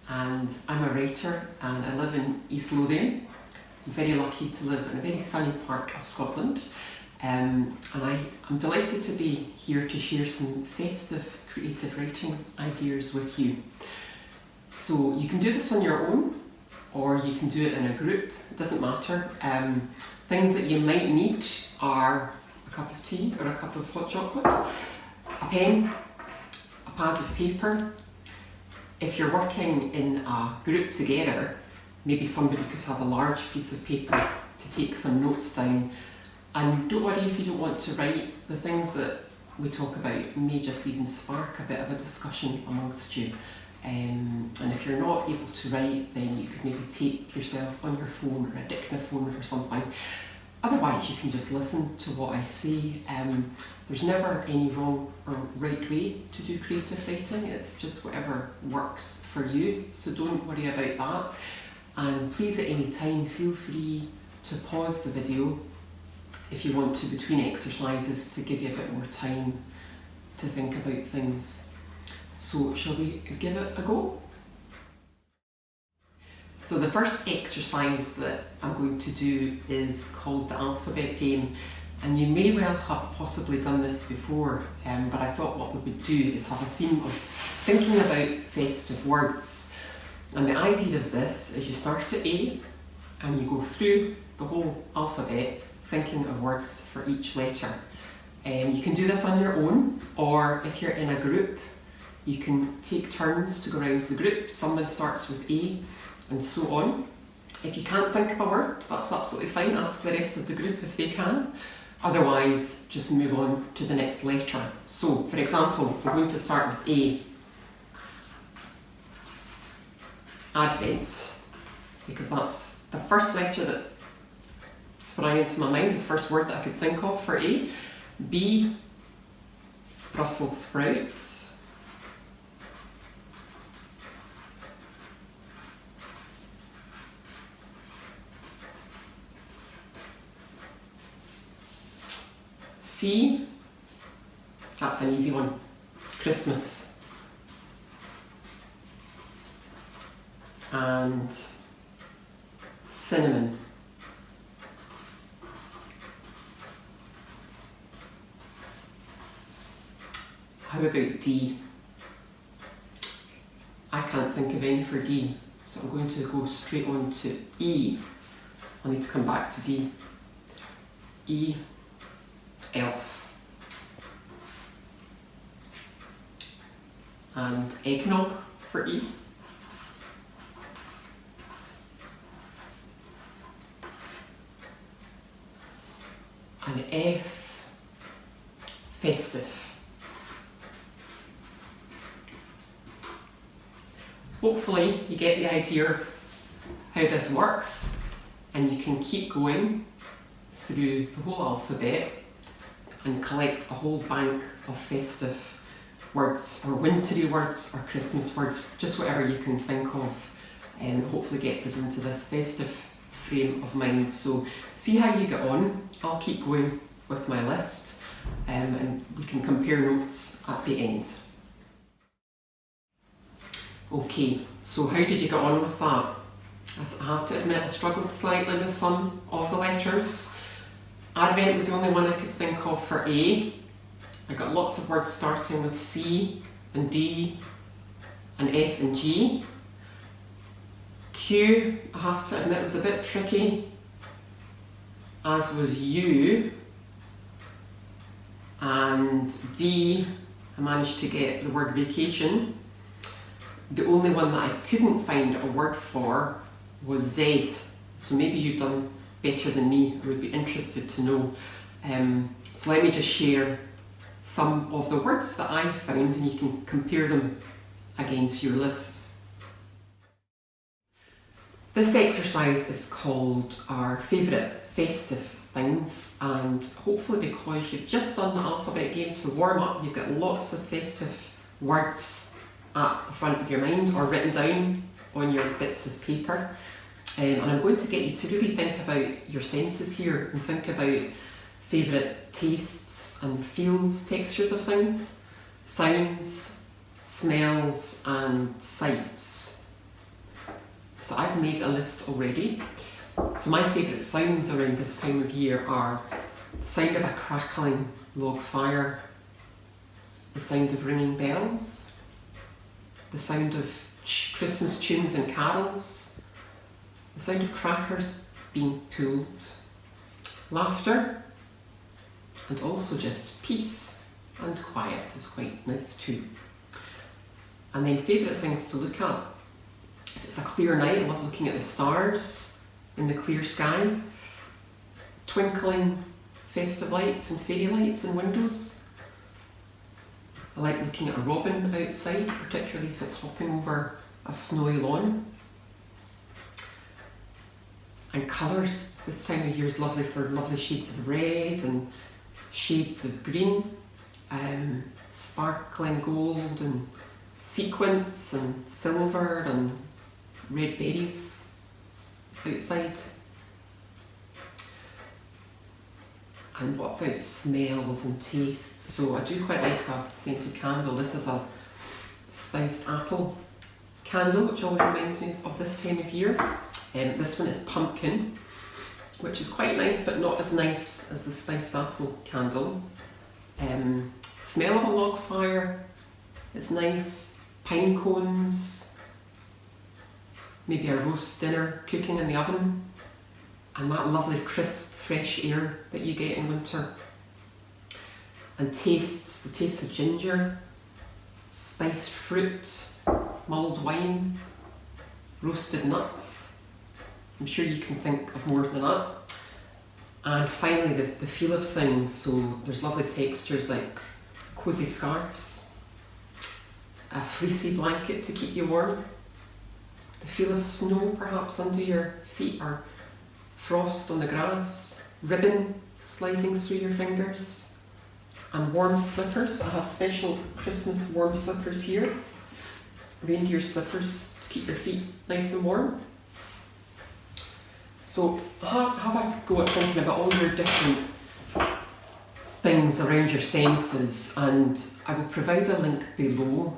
and I'm a writer and I live in East Lothian. I'm very lucky to live in a very sunny part of Scotland, and I'm delighted to be here to share some festive creative writing ideas with you. So you can do this on your own or you can do it in a group, it doesn't matter. Things that you might need are a cup of tea or a cup of hot chocolate, a pen, a pad of paper. If you're working in a group together, maybe somebody could have a large piece of paper to take some notes down. And don't worry if you don't want to write. The things that we talk about may just even spark a bit of a discussion amongst you. And if you're not able to write, then you could maybe tape yourself on your phone or a dictaphone or something. Otherwise, you can just listen to what I say. There's never any wrong or right way to do creative writing. It's just whatever works for you. So don't worry about that. And please, at any time, feel free to pause the video if you want to, between exercises, to give you a bit more time to think about things. So shall we give it a go? So the first exercise that I'm going to do is called the alphabet game, and you may well have possibly done this before, but I thought what we would do is have a theme of thinking about festive words. And the idea of this is you start at A and you go through the whole alphabet thinking of words for each letter. You can do this on your own, or if you're in a group, you can take turns to go around the group. Someone starts with A and so on. If you can't think of a word, that's absolutely fine. Ask the rest of the group if they can. Otherwise, just move on to the next letter. So, for example, we're going to start with A. Advent, because that's the first letter that sprang into my mind, the first word that I could think of for A. B. Brussels sprouts. C, that's an easy one, Christmas. And cinnamon. How about D? I can't think of any for D, so I'm going to go straight on to E. I need to come back to D. E. Elf. And eggnog for E. And F. Festive. Hopefully you get the idea how this works, and you can keep going through the whole alphabet and collect a whole bank of festive words, or wintry words, or Christmas words, just whatever you can think of, and hopefully gets us into this festive frame of mind. So see how you get on. I'll keep going with my list, and we can compare notes at the end. Okay, so how did you get on with that? I have to admit I struggled slightly with some of the letters. Advent was the only one I could think of for A. I got lots of words starting with C and D and F and G. Q, I have to admit, was a bit tricky, as was U. And V, I managed to get the word vacation. The only one that I couldn't find a word for was Z. So maybe you've done better than me. I would be interested to know. So let me just share some of the words that I found, and you can compare them against your list. This exercise is called our favourite festive things, and hopefully because you've just done the alphabet game to warm up, you've got lots of festive words at the front of your mind or written down on your bits of paper. And I'm going to get you to really think about your senses here and think about favourite tastes and feels, textures of things, sounds, smells and sights. So I've made a list already. So my favourite sounds around this time of year are the sound of a crackling log fire, the sound of ringing bells, the sound of Christmas tunes and carols, the sound of crackers being pulled, laughter, and also just peace and quiet is quite nice too. And then favourite things to look at. If it's a clear night, I love looking at the stars in the clear sky, twinkling festive lights and fairy lights in windows. I like looking at a robin outside, particularly if it's hopping over a snowy lawn. And colours this time of year is lovely for lovely shades of red and shades of green, sparkling gold and sequins and silver and red berries outside. And what about smells and tastes? So I do quite like a scented candle. This is a spiced apple candle, which always reminds me of this time of year. This one is pumpkin, which is quite nice, but not as nice as the spiced apple candle. Smell of a log fire is nice. Pine cones, maybe a roast dinner cooking in the oven, and that lovely crisp fresh air that you get in winter. And tastes, the taste of ginger, spiced fruit, mulled wine, roasted nuts. I'm sure you can think of more than that. And finally the feel of things, so there's lovely textures like cosy scarves, a fleecy blanket to keep you warm, the feel of snow perhaps under your feet or frost on the grass, ribbon sliding through your fingers, and warm slippers. I have special Christmas warm slippers here, reindeer slippers to keep your feet nice and warm. So have a go at thinking about all your different things around your senses, and I will provide a link below,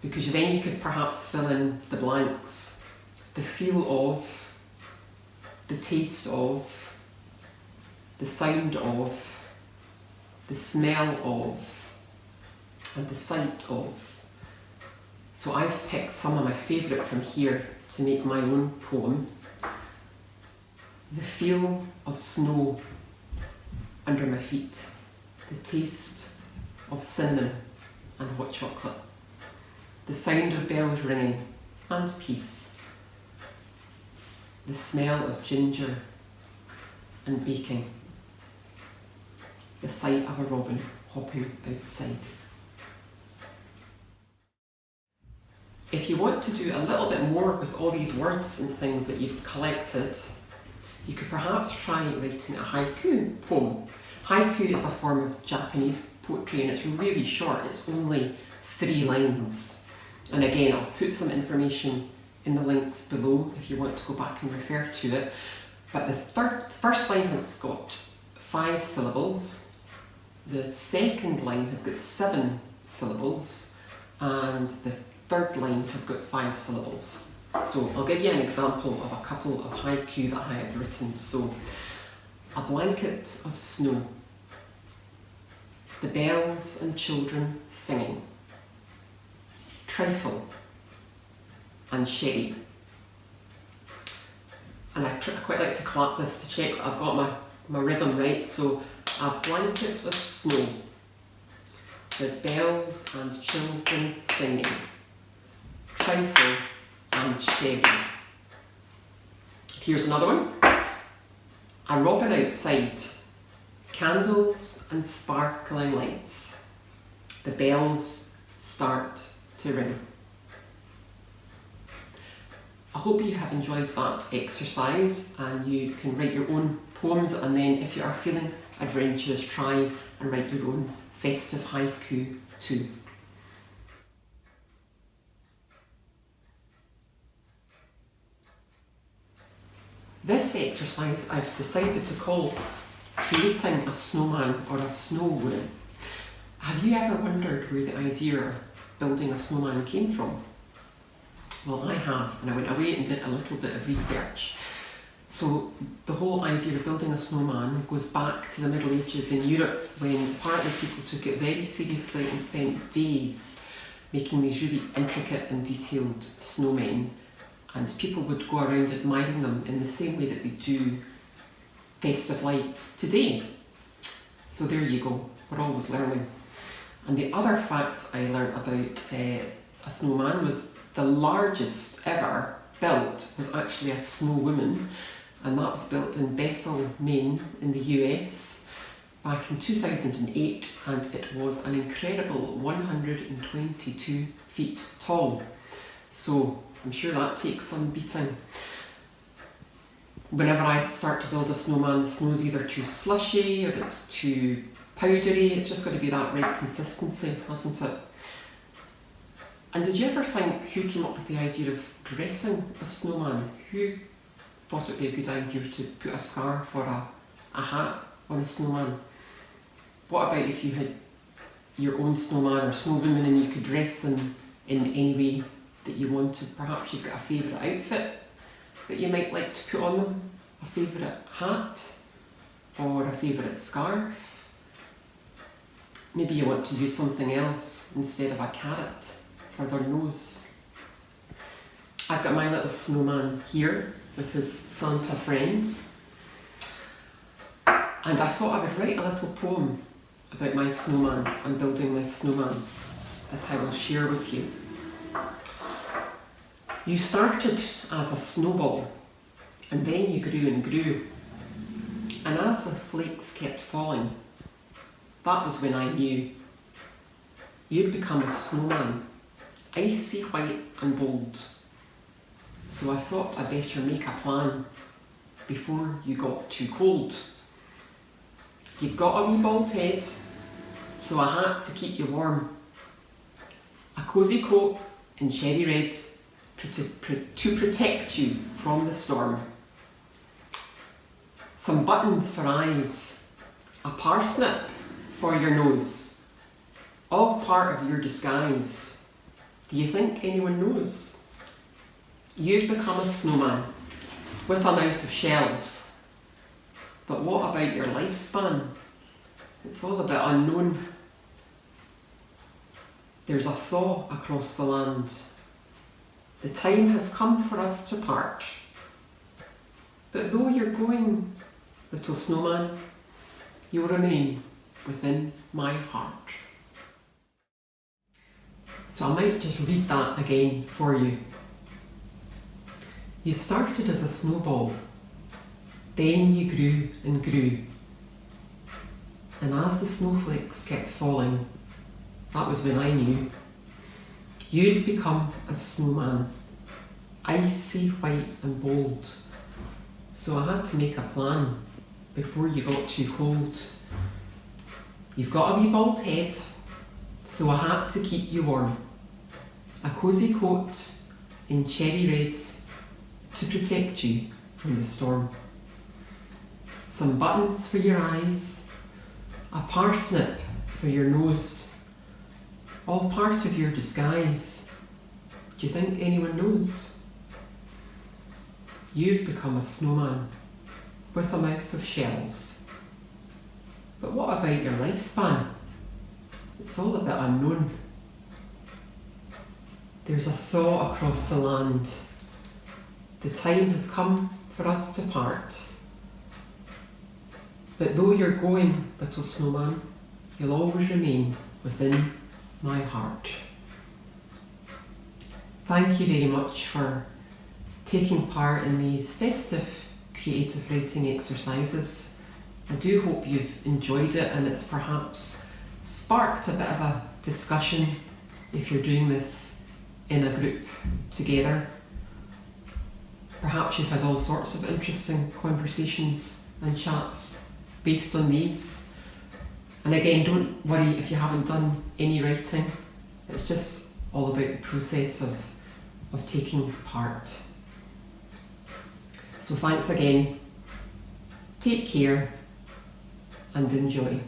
because then you could perhaps fill in the blanks. The feel of, the taste of, the sound of, the smell of, and the sight of. So I've picked some of my favourite from here to make my own poem. The feel of snow under my feet, the taste of cinnamon and hot chocolate, the sound of bells ringing and peace, the smell of ginger and baking, the sight of a robin hopping outside. If you want to do a little bit more with all these words and things that you've collected, you could perhaps try writing a haiku poem. Haiku is a form of Japanese poetry and it's really short, it's only 3 lines. And again, I'll put some information in the links below if you want to go back and refer to it. But the first line has got 5 syllables, the second line has got 7 syllables, and the third line has got 5 syllables. So I'll give you an example of a couple of haiku that I have written. So, a blanket of snow, the bells and children singing, trifle and sherry. And I quite like to clap this to check that I've got my rhythm right. So, a blanket of snow, the bells and children singing, trifle and sherry. Here's another one. A robin outside, candles and sparkling lights, the bells start to ring. I hope you have enjoyed that exercise and you can write your own poems, and then if you are feeling adventurous, try and write your own festive haiku too. This exercise I've decided to call creating a snowman or a snow woman. Have you ever wondered where the idea of building a snowman came from? Well, I have, and I went away and did a little bit of research. So the whole idea of building a snowman goes back to the Middle Ages in Europe, when apparently people took it very seriously and spent days making these really intricate and detailed snowmen, and people would go around admiring them in the same way that we do festive lights today. So there you go, we're always learning. And the other fact I learnt about a snowman was the largest ever built was actually a snow woman, and that was built in Bethel, Maine in the US back in 2008, and it was an incredible 122 feet tall. So I'm sure that takes some beating. Whenever I start to build a snowman, the snow's either too slushy or it's too powdery. It's just got to be that right consistency, hasn't it? And did you ever think, who came up with the idea of dressing a snowman? Who thought it'd be a good idea to put a scarf or a hat on a snowman? What about if you had your own snowman or snow woman and you could dress them in any way that you wanted? Perhaps you've got a favourite outfit that you might like to put on them, a favourite hat or a favourite scarf. Maybe you want to use something else instead of a carrot for their nose. I've got my little snowman here with his Santa friend, and I thought I would write a little poem about my snowman and building my snowman that I will share with you. You started as a snowball, and then you grew and grew, and as the flakes kept falling, that was when I knew you'd become a snowman, icy white and bold. So I thought I'd better make a plan before you got too cold. You've got a wee bald head, so a hat to keep you warm, a cosy coat in cherry red to protect you from the storm, some buttons for eyes, a parsnip for your nose, all part of your disguise. Do you think anyone knows? You've become a snowman with a mouth of shells. But what about your lifespan? It's all a bit unknown. There's a thaw across the land. The time has come for us to part. But though you're going, little snowman, you'll remain within my heart. So I might just read that again for you. You started as a snowball, then you grew and grew. And as the snowflakes kept falling, that was when I knew you'd become a snowman, icy white and bold. So I had to make a plan before you got too cold. You've got a wee bald head, so a hat to keep you warm, a cosy coat in cherry red to protect you from the storm, some buttons for your eyes, a parsnip for your nose, all part of your disguise. Do you think anyone knows? You've become a snowman with a mouth of shells. But what about your lifespan? It's all a bit unknown. There's a thaw across the land. The time has come for us to part. But though you're going, little snowman, you'll always remain within my heart. Thank you very much for taking part in these festive creative writing exercises. I do hope you've enjoyed it and it's perhaps sparked a bit of a discussion if you're doing this in a group together. Perhaps you've had all sorts of interesting conversations and chats based on these. And again, don't worry if you haven't done any writing. It's just all about the process of taking part. So thanks again. Take care and enjoy.